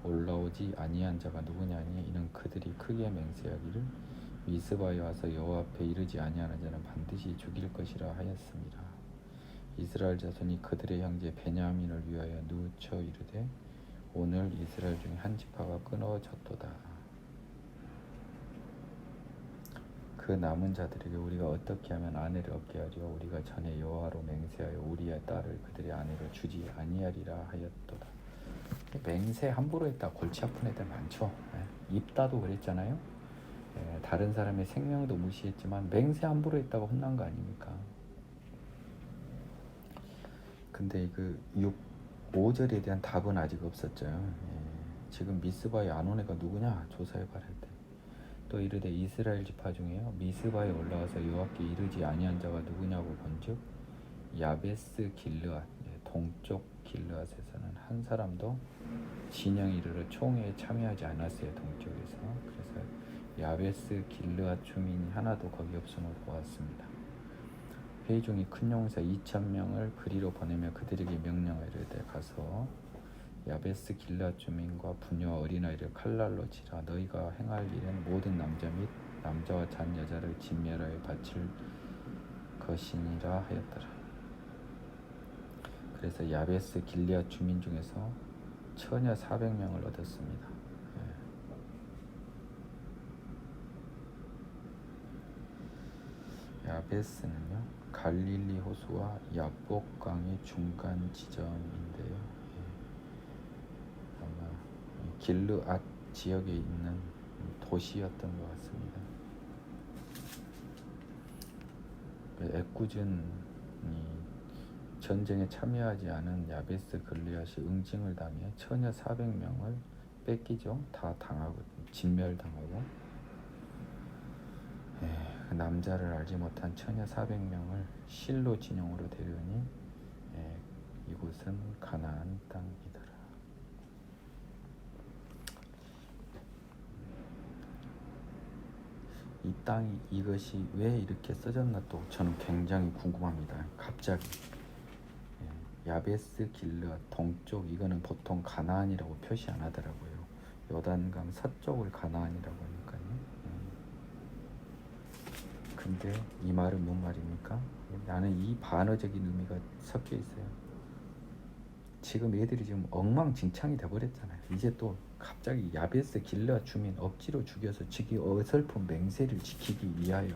Speaker 1: 올라오지 아니한 자가 누구냐니 이는 그들이 크게 맹세하기를 미스바에 와서 여호와 앞에 이르지 아니하는 자는 반드시 죽일 것이라 하였습니다. 이스라엘 자손이 그들의 형제 베냐민을 위하여 누우쳐 이르되 오늘 이스라엘 중에 한 지파가 끊어졌도다. 그 남은 자들에게 우리가 어떻게 하면 아내를 얻게 하리요? 우리가 전에 여호와로 맹세하여 우리의 딸을 그들의 아내로 주지 아니하리라 하였도다. 맹세 함부로 했다 골치 아픈 애들 많죠. 입다도 그랬잖아요. 다른 사람의 생명도 무시했지만 맹세 함부로 했다고 혼난 거 아닙니까? 근데 그 5절에 대한 답은 아직 없었죠. 지금 미스바에 안 온 애가 누구냐 조사해봐라 할 때. 또 이르되 이스라엘 지파 중에요 미스바에 올라와서 여호와께 이르지 아니한 자가 누구냐고 본즉 야베스 길르앗, 동쪽 길르앗에서는 한 사람도 진영에 이르러 총회에 참여하지 않았어요. 동쪽에서. 그래서 야베스 길르앗 주민이 하나도 거기 없음을 보았습니다. 회의 중에 큰 용사 2,000명을 그리로 보내며 그들에게 명령하여 이르되 가서 야베스 길르앗 주민과 부녀와 어린아이를 칼날로 치라. 너희가 행할 일은 모든 남자 및 남자와 잔 여자를 진멸하여 바칠 것이니라 하였더라. 그래서 야베스 길르앗 주민 중에서 처녀 400명을 얻었습니다. 야베스는요 갈릴리 호수와 야복강의 중간 지점인데요. 아마 길르앗 지역에 있는 도시였던 것 같습니다. 애꿎은 전쟁에 참여하지 않은 야베스 길르앗이 응징을 당해 처녀 400명을 뺏기죠. 다 당하고 진멸당하고 그 남자를 알지 못한 처녀 400명을 실로 진영으로 데려오니 이곳은 가나안 땅이더라. 이 땅이 이것이 왜 이렇게 써졌나 또 저는 굉장히 궁금합니다. 갑자기 야베스 길르앗 동쪽 이거는 보통 가나안이라고 표시 안 하더라고요. 요단강 서쪽을 가나안이라고 하니까요. 근데 이 말은 뭔 말입니까? 나는 이 반어적인 의미가 섞여 있어요. 지금 애들이 지금 엉망진창이 돼버렸잖아요. 이제 또 갑자기 야베스 길르앗 주민 억지로 죽여서 지기 어설픈 맹세를 지키기 위하여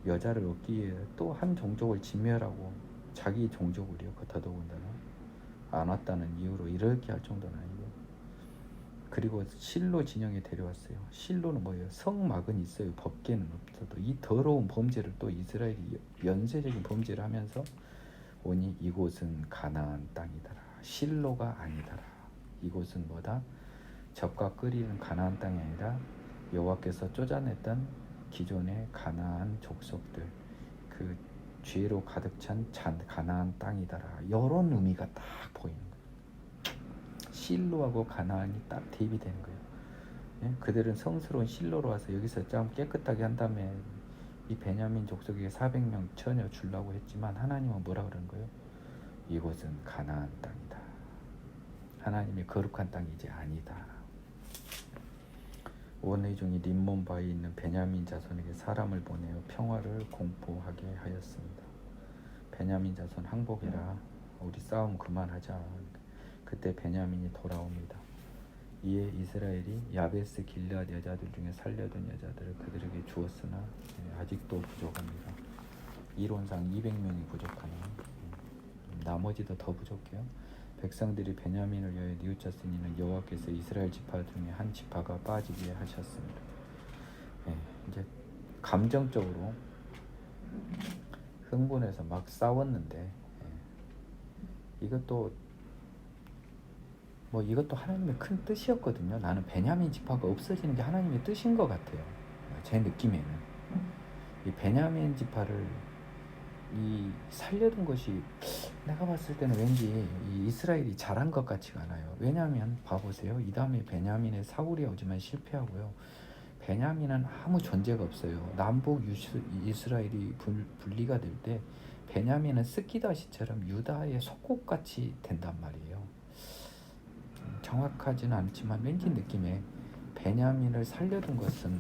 Speaker 1: 여자를 얻기 위해 또 한 종족을 진멸하고 자기 종족을요. 더더군다나 안 왔다는 이유로 이렇게 할 정도는 아니고. 그리고 실로 진영에 데려왔어요. 실로는 뭐예요? 성막은 있어요. 법계는 없어도 이 더러운 범죄를 또 이스라엘이 연쇄적인 범죄를 하면서 오니 이곳은 가나안 땅이더라. 실로가 아니더라. 이곳은 뭐다? 젖과 끓이는 가나안 땅이 아니라 여호와께서 쫓아냈던 기존의 가나안 족속들 그 죄로 가득 찬 가나안 땅이더라. 이런 의미가 딱 보이는 거예요. 실로하고 가나안이 딱 대입이 되는 거예요. 그들은 성스러운 실로로 와서 여기서 좀 깨끗하게 한 다음에 이 베냐민 족속에게 400명 처녀 주려고 했지만 하나님은 뭐라 그러는 거예요? 이곳은 가나안 땅이다. 하나님의 거룩한 땅이 이제 아니다. 원의 종이 림몬바에 있는 베냐민 자손에게 사람을 보내어 평화를 공포하게 하였습니다. 베냐민 자손 항복해라. 우리 싸움 그만하자. 그때 베냐민이 돌아옵니다. 이에 이스라엘이 야베스 길르앗 여자들 중에 살려둔 여자들을 그들에게 주었으나 아직도 부족합니다. 이론상 200명이 부족하네요. 나머지도 더 부족해요. 백성들이 베냐민을 위하여 뉘우쳤으니 여호와께서 이스라엘 지파 중에 한 지파가 빠지게 하셨습니다. 이제 감정적으로 흥분해서 막 싸웠는데 이것도 하나님의 큰 뜻이었거든요. 나는 베냐민 지파가 없어지는 게 하나님의 뜻인 것 같아요. 제 느낌에는 이 베냐민 지파를 이 살려둔 것이 내가 봤을 때는 왠지 이 이스라엘이 잘한 것 같지가 않아요. 왜냐하면 봐보세요. 이 다음에 베냐민의 사울이 오지만 실패하고요. 베냐민은 아무 존재가 없어요. 남북 이스라엘이 분리가 될 때 베냐민은 스키다시처럼 유다의 속국같이 된단 말이에요. 정확하지는 않지만 왠지 느낌에 베냐민을 살려둔 것은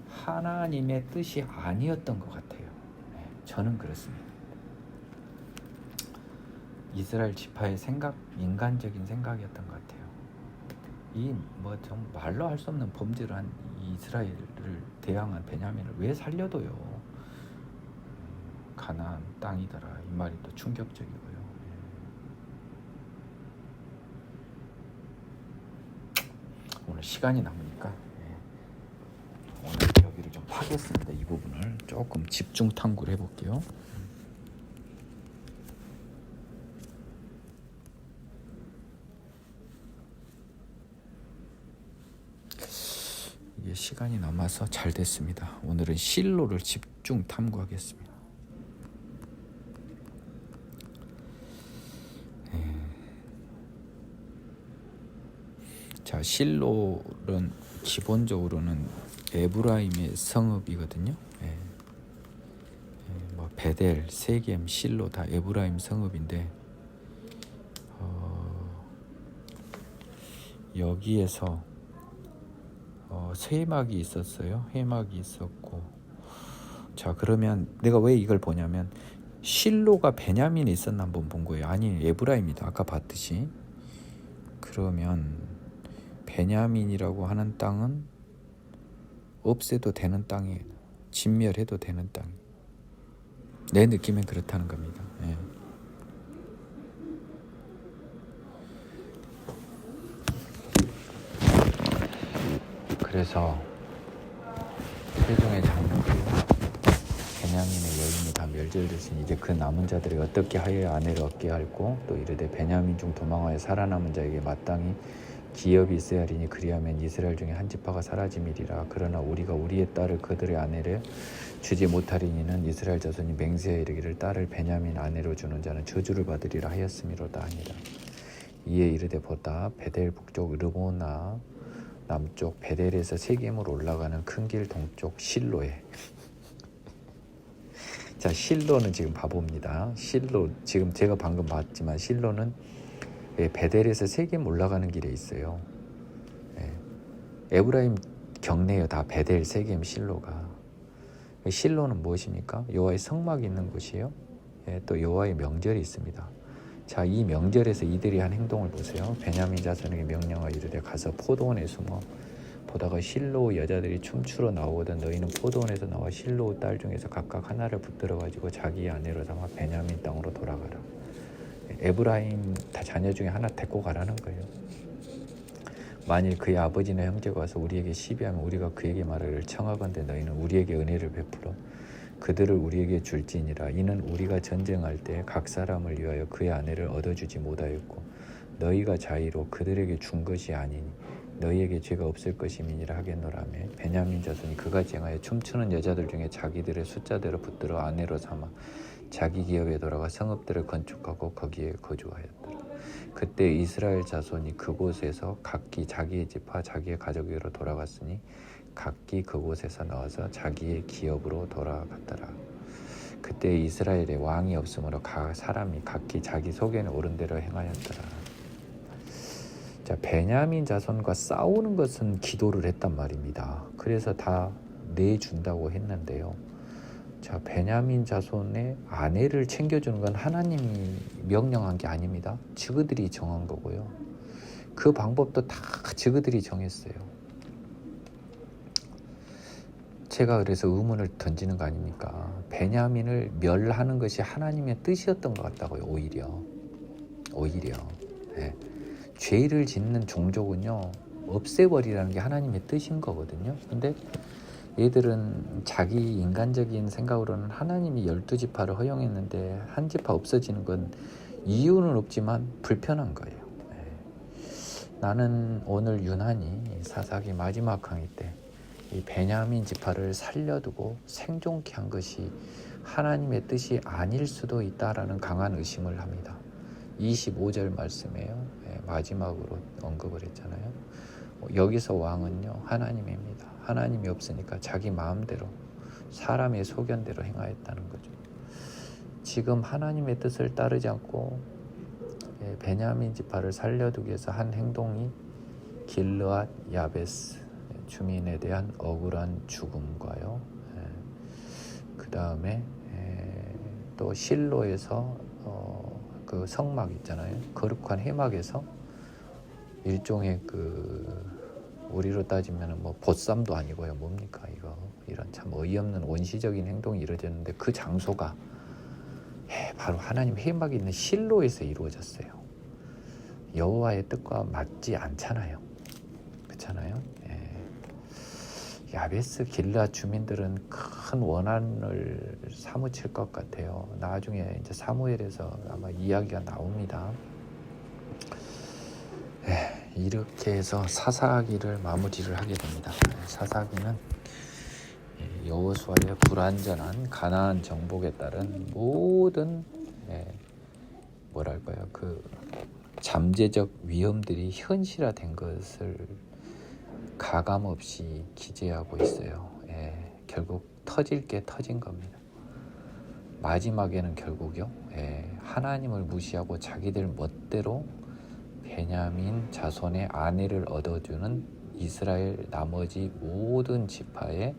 Speaker 1: 하나님의 뜻이 아니었던 것 같아요. 저는 그렇습니다. 이스라엘 지파의 생각, 인간적인 생각이었던 것 같아요. 이 뭐 좀 말로 할 수 없는 범죄를 한 이스라엘을 대항한 베냐민을 왜 살려둬요? 가나안 땅이더라. 이 말이 또 충격적이고요. 오늘 시간이 남으니까 오늘 여기를 좀 파겠습니다. 이 부분을 조금 집중 탐구를 해볼게요. 이게 시간이 남아서 잘 됐습니다. 오늘은 실로를 집중 탐구하겠습니다. 자, 실로는 기본적으로는 에브라임의 성읍이거든요. 뭐 베델, 세겜, 실로 다 에브라임 성읍인데 여기에서 세막이 있었어요. 해막이 있었고. 자, 그러면 내가 왜 이걸 보냐면 실로가 베냐민에 있었나 한번 본 거예요. 아니, 에브라임이다. 아까 봤듯이. 그러면 베냐민이라고 하는 땅은 없애도 되는 땅이에요. 진멸해도 되는 땅. 내 느낌엔 그렇다는 겁니다. 그래서 세종의 장로들이 베냐민의 여인이 다 멸절됐으니 이제 그 남은 자들이 어떻게 하여야 아내를 얻게 할고 또 이르되 베냐민 중 도망하여 살아남은 자에게 마땅히 기업이 있어야 하리니 그리하면 이스라엘 중에 한 지파가 사라짐이리라. 그러나 우리가 우리의 딸을 그들의 아내를 주지 못하리니는 이스라엘 자손이 맹세하여 이르기를 딸을 베냐민 아내로 주는 자는 저주를 받으리라 하였음이로다 하니라. 이에 이르되 보다 베델 북쪽 르보나 남쪽 베델에서 세겜으로 올라가는 큰 길 동쪽 실로에 자, 실로는 지금 바보입니다. 실로 지금 제가 방금 봤지만 실로는 베델에서 세겜 올라가는 길에 있어요. 에브라임 경내요. 다 베델, 세겜, 실로가. 실로는 무엇입니까? 여호와의 성막이 있는 곳이에요. 또 여호와의 명절이 있습니다. 자, 이 명절에서 이들이 한 행동을 보세요. 베냐민 자손에게 명령하여 이르되 가서 포도원에 숨어 보다가 실로 여자들이 춤추러 나오거든 너희는 포도원에서 나와 실로 딸 중에서 각각 하나를 붙들어 가지고 자기 아내로 삼아 베냐민 땅으로 돌아가라. 에브라임 다 자녀 중에 하나 데리고 가라는 거예요. 만일 그의 아버지나 형제가 와서 우리에게 시비하면 우리가 그에게 말하기를 청하건대 너희는 우리에게 은혜를 베풀어 그들을 우리에게 줄지니라. 이는 우리가 전쟁할 때 각 사람을 위하여 그의 아내를 얻어주지 못하였고 너희가 자의로 그들에게 준 것이 아니니 너희에게 죄가 없을 것임이니라 하겠노라며 베냐민 자손이 그같이 행하여 춤추는 여자들 중에 자기들의 숫자대로 붙들어 아내로 삼아 자기 기업에 돌아가 성읍들을 건축하고 거기에 거주하였더라. 그때 이스라엘 자손이 그곳에서 각기 자기의 집과 자기의 가족에게로 돌아갔으니 각기 그곳에서 나와서 자기의 기업으로 돌아갔더라. 그때 이스라엘에 왕이 없으므로 각 사람이 각기 자기 속에는 옳은 대로 행하였더라. 자, 베냐민 자손과 싸우는 것은 기도를 했단 말입니다. 그래서 다 내준다고 했는데요. 자, 베냐민 자손의 아내를 챙겨주는 건 하나님이 명령한 게 아닙니다. 저그들이 정한 거고요. 그 방법도 다 저그들이 정했어요. 제가 그래서 의문을 던지는 거 아닙니까? 베냐민을 멸하는 것이 하나님의 뜻이었던 것 같다고요. 오히려 죄를 짓는 종족은요 없애버리라는 게 하나님의 뜻인 거거든요. 근데 얘들은 자기 인간적인 생각으로는 하나님이 12지파를 허용했는데 한 지파 없어지는 건 이유는 없지만 불편한 거예요. 나는 오늘 유난히 사사기 마지막 강의 때 이 베냐민 지파를 살려두고 생존케 한 것이 하나님의 뜻이 아닐 수도 있다라는 강한 의심을 합니다. 25절 말씀에요. 마지막으로 언급을 했잖아요. 여기서 왕은요 하나님입니다. 하나님이 없으니까 자기 마음대로 사람의 소견대로 행하였다는 거죠. 지금 하나님의 뜻을 따르지 않고 베냐민 지파를 살려두기 위해서 한 행동이 길르앗 야베스 주민에 대한 억울한 죽음과요. 그 다음에 또 실로에서 그 성막 있잖아요. 거룩한 회막에서 일종의 우리로 따지면 뭐 보쌈도 아니고요. 뭡니까 이거, 이런 참 어이없는 원시적인 행동이 이루어졌는데 그 장소가 바로 하나님 회막이 있는 실로에서 이루어졌어요. 여호와의 뜻과 맞지 않잖아요. 그렇잖아요. 야베스 길르앗 주민들은 큰 원한을 사무칠 것 같아요. 나중에 이제 사무엘에서 아마 이야기가 나옵니다. 이렇게 해서 사사기를 마무리를 하게 됩니다. 사사기는 여호수아의 불완전한 가나안 정복에 따른 모든 뭐랄까요, 그 잠재적 위험들이 현실화된 것을 가감없이 기재하고 있어요. 결국 터질 게 터진 겁니다. 마지막에는 결국요, 하나님을 무시하고 자기들 멋대로 베냐민 자손의 아내를 얻어주는 이스라엘 나머지 모든 지파의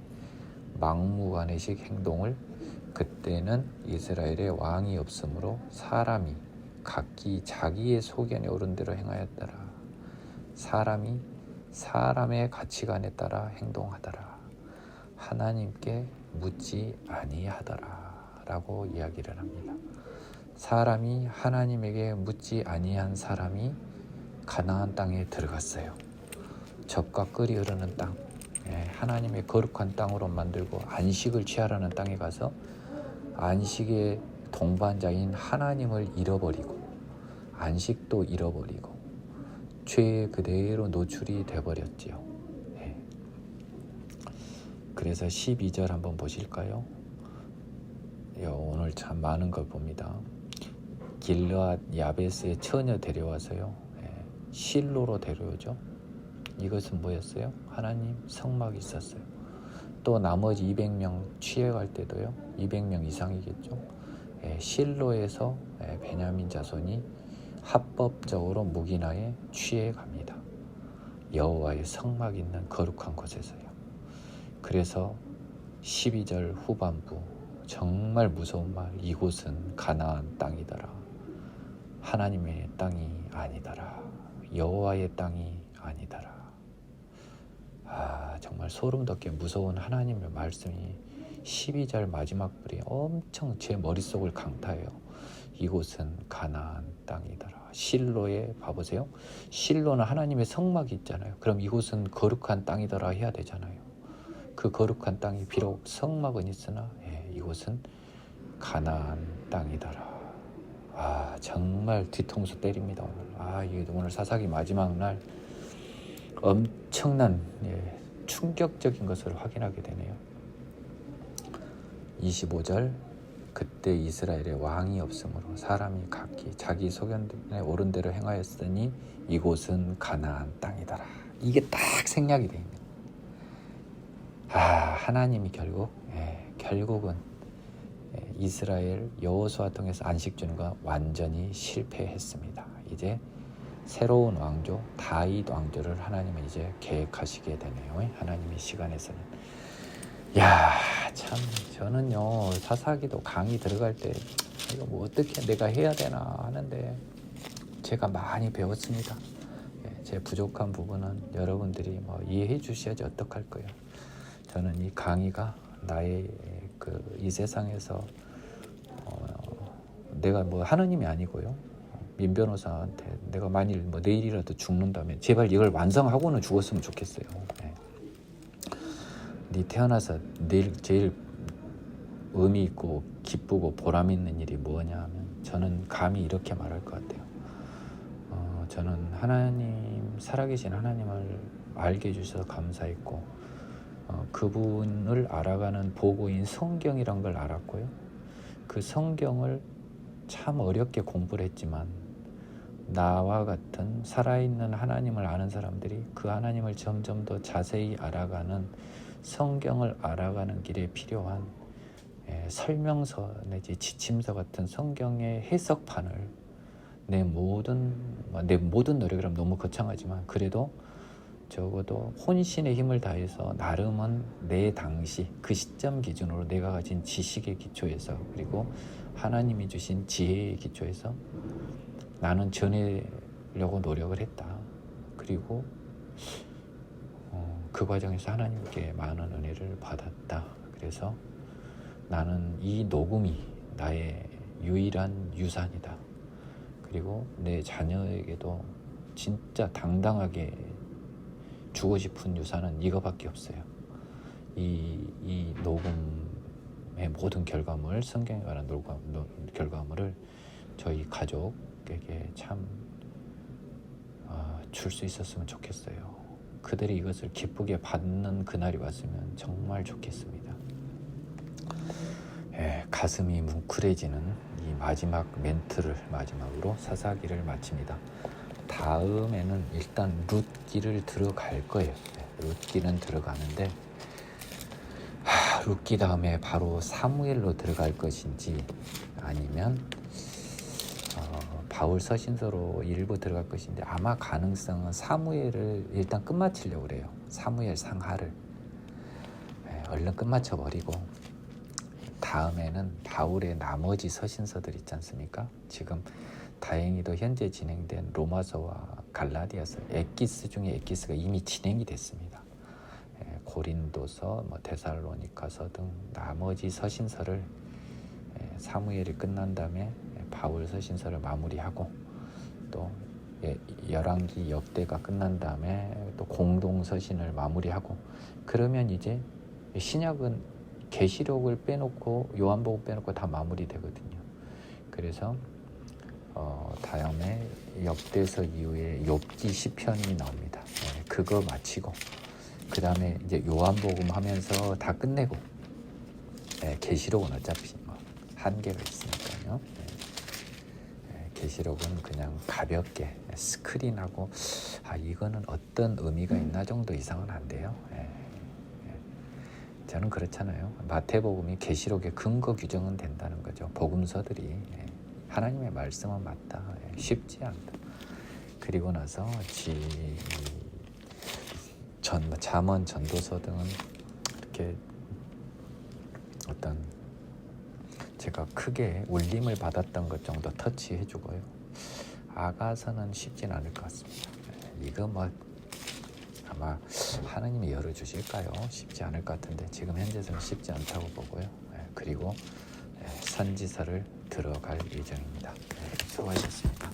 Speaker 1: 막무가내식 행동을, 그때는 이스라엘의 왕이 없으므로 사람이 각기 자기의 소견에 오른 대로 행하였더라. 사람이 사람의 가치관에 따라 행동하더라. 하나님께 묻지 아니하더라 라고 이야기를 합니다. 사람이 하나님에게 묻지 아니한 사람이 가나안 땅에 들어갔어요. 젖과 꿀이 흐르는 땅, 하나님의 거룩한 땅으로 만들고 안식을 취하라는 땅에 가서 안식의 동반자인 하나님을 잃어버리고 안식도 잃어버리고 죄에 그대로 노출이 돼버렸지요. 그래서 12절 한번 보실까요? 오늘 참 많은 걸 봅니다. 길르앗 야베스의 처녀 데려와서요, 실로로 데려오죠. 이것은 뭐였어요? 하나님 성막이 있었어요. 또 나머지 200명 취해갈 때도요, 200명 이상이겠죠. 실로에서 베냐민 자손이 합법적으로 묵인하에 취해갑니다. 여호와의 성막이 있는 거룩한 곳에서요. 그래서 12절 후반부 정말 무서운 말, 이곳은 가나안 땅이더라. 하나님의 땅이 아니더라. 여호와의 땅이 아니더라. 정말 소름 돋게 무서운 하나님의 말씀이 12절 마지막 불이 엄청 제 머릿속을 강타해요. 이곳은 가나안 땅이더라. 실로에 봐보세요. 실로는 하나님의 성막이 있잖아요. 그럼 이곳은 거룩한 땅이더라 해야 되잖아요. 그 거룩한 땅이 비록 성막은 있으나 이곳은 가나안 땅이더라. 정말 뒤통수 때립니다. 오늘. 오늘 사사기 마지막 날 엄청난 충격적인 것을 확인하게 되네요. 25절, 그때 이스라엘에 왕이 없으므로 사람이 각기 자기 소견에 옳은 대로 행하였으니 이곳은 가나안 땅이더라. 이게 딱 생략이 됩니다. 하나님이 결국은 이스라엘 여호수아 통해서 안식 주는 건 완전히 실패했습니다. 이제 새로운 왕조 다윗 왕조를 하나님은 이제 계획하시게 되네요. 하나님의 시간에서는. 참 저는요, 사사기도 강의 들어갈 때 이거 뭐 어떻게 내가 해야 되나 하는데 제가 많이 배웠습니다. 제 부족한 부분은 여러분들이 이해해 주셔야지 어떡할 거예요. 저는 이 강의가 나의 이 세상에서 내가 하느님이 아니고요, 민 변호사한테 내가 만일 내일이라도 죽는다면 제발 이걸 완성하고는 죽었으면 좋겠어요. 네 태어나서 내일 제일 의미 있고 기쁘고 보람 있는 일이 뭐냐 하면 저는 감히 이렇게 말할 것 같아요. 저는 하나님, 살아계신 하나님을 알게 해주셔서 감사했고, 그분을 알아가는 보고인 성경이란 걸 알았고요. 그 성경을 참 어렵게 공부를 했지만 나와 같은 살아있는 하나님을 아는 사람들이 그 하나님을 점점 더 자세히 알아가는, 성경을 알아가는 길에 필요한 설명서 내지 지침서 같은 성경의 해석판을 내 모든 노력이라면 너무 거창하지만 그래도 적어도 혼신의 힘을 다해서 나름은 내 당시 그 시점 기준으로 내가 가진 지식의 기초에서 그리고 하나님이 주신 지혜의 기초에서 나는 전하려고 노력을 했다. 그리고 그 과정에서 하나님께 많은 은혜를 받았다. 그래서 나는 이 녹음이 나의 유일한 유산이다. 그리고 내 자녀에게도 진짜 당당하게 주고 싶은 유산은 이거밖에 없어요. 이 녹음의 모든 결과물, 성경에 관한 결과물을 저희 가족에게 참 줄 수 있었으면 좋겠어요. 그들이 이것을 기쁘게 받는 그날이 왔으면 정말 좋겠습니다. 가슴이 뭉클해지는 이 마지막 멘트를 마지막으로 사사기를 마칩니다. 다음에는 일단 룻기를 들어갈 거예요. 룻기는 들어가는데 룻기 다음에 바로 사무엘로 들어갈 것인지 아니면 바울 서신서로 일부 들어갈 것인데 아마 가능성은 사무엘을 일단 끝마치려고 그래요. 사무엘 상하를 얼른 끝마쳐버리고 다음에는 바울의 나머지 서신서들 있지 않습니까? 지금 다행히도 현재 진행된 로마서와 갈라디아서, 엑기스 중에 엑기스가 이미 진행이 됐습니다. 고린도서, 데살로니가서 등 나머지 서신서를 사무엘이 끝난 다음에 바울 서신서를 마무리하고 또 열왕기 역대가 끝난 다음에 또 공동 서신을 마무리하고 그러면 이제 신약은 계시록을 빼놓고 요한복음 빼놓고 다 마무리되거든요. 그래서 다음에 역대서 이후에 욥기 시편이 나옵니다. 그거 마치고 그 다음에 이제 요한복음 하면서 다 끝내고 계시록은 어차피 한계가 있으니까요. 계시록은 그냥 가볍게 스크린하고 이거는 어떤 의미가 있나 정도 이상은 안 돼요. 저는 그렇잖아요. 마태복음이 계시록의 근거 규정은 된다는 거죠. 복음서들이 하나님의 말씀은 맞다. 쉽지 않다. 그리고 나서 잠언, 전도서 등은 이렇게 어떤 제가 크게 울림을 받았던 것 정도 터치해주고요. 아가서는 쉽진 않을 것 같습니다. 이거 아마 하나님이 열어주실까요? 쉽지 않을 것 같은데 지금 현재는 쉽지 않다고 보고요. 그리고 선지서를 들어갈 예정입니다. 수고하셨습니다.